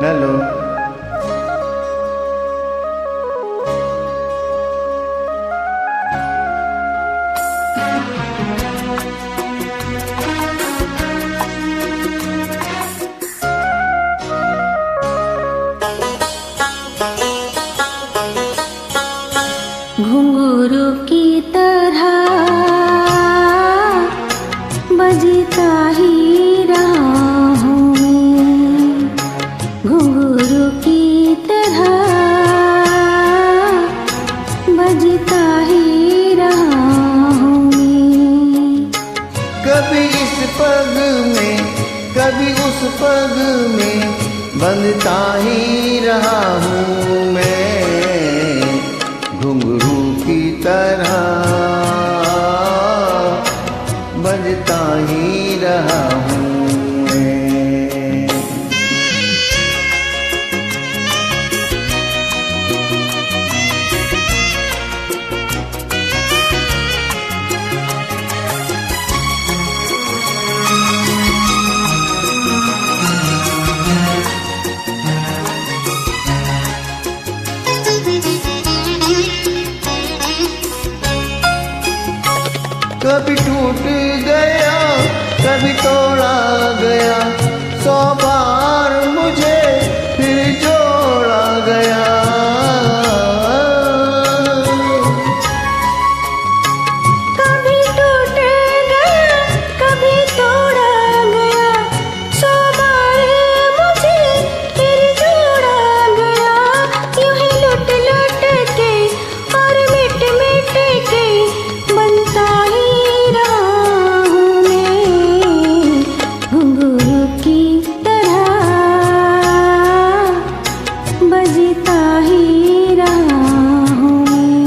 Hello. घुंघरू की तरह बजता ही रहा हूँ मैं, घुंघरू की तरह बजता ही रहा हूँ मैं। कभी इस पग में कभी उस पग में बंधता ही रहा हूँ मैं, घुंघरू की तरह बजता ही रहा हूँ मैं। कभी टूट गया कभी तोड़ा गया, 100 बार मुझे फिर जोड़ा गया। कभी टूट गया कभी तोड़ा गया, 100 बार मुझे फिर जोड़ा गया। यूं ही लुट लुट के और मिट मिट के बनता ही रहा हूँ मैं, घुंघरू की तरह बजता ही रहा हूँ मैं।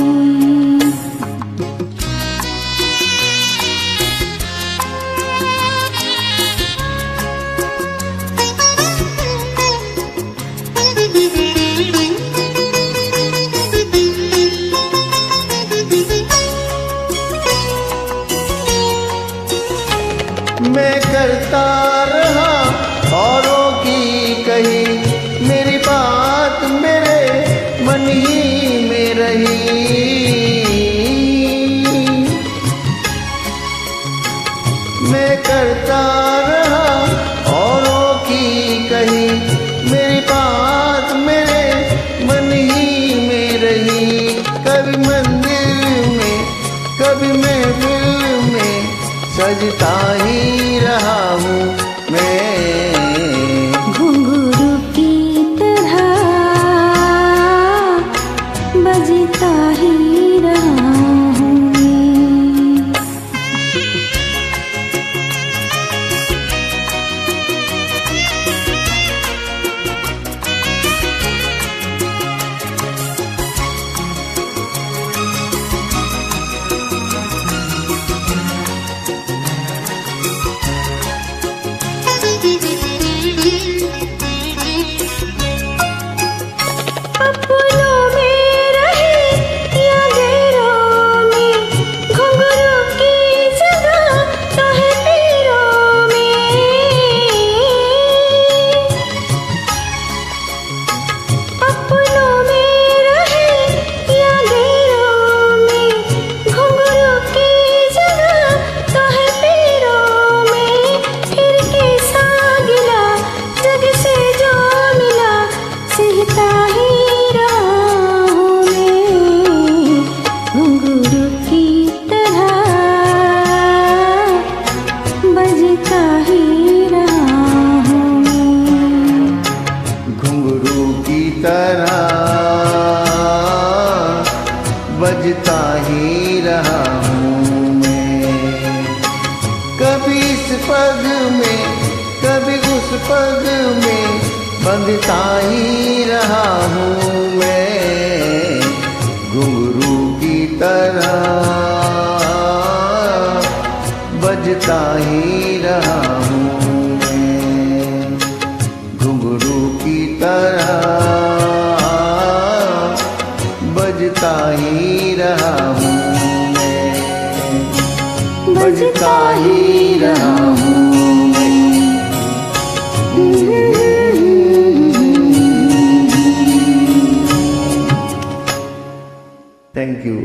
मैं करता रहा औरों की कही, मेरी बात मेरे मन ही में रही। मैं करता रहा औरों की कही, मेरी बात मेरे मन ही में रही। कभी मंदिर में कभी महफिल में सजता ही रहा हूँ मैं, घुंघरू की तरह बजता ही रहा हूँ मैं। अपनों में रहे या गैरों में, घुंघरू की जगह तो है पैरों में। अपनों में रहे या गैरों में, घुंघरू की जगह तो है पैरों में। फिर कैसा गिला जग से जो मिला, सहता ही रहा हूँ मैं, घुंघरू की तरह बजता ही रहा हूँ मैं। घुंघरू की तरह बजता ही रहा हूँ मैं। कभी इस पग में कभी उस पग में बंधता ही रहा हूँ मैं, घुंघरू की तरह बजता ही रहा हूँ मैं, घुंघरू की तरह बजता ही रहा हूँ मैं, बजता ही रहा हूँ मैं। Thank you.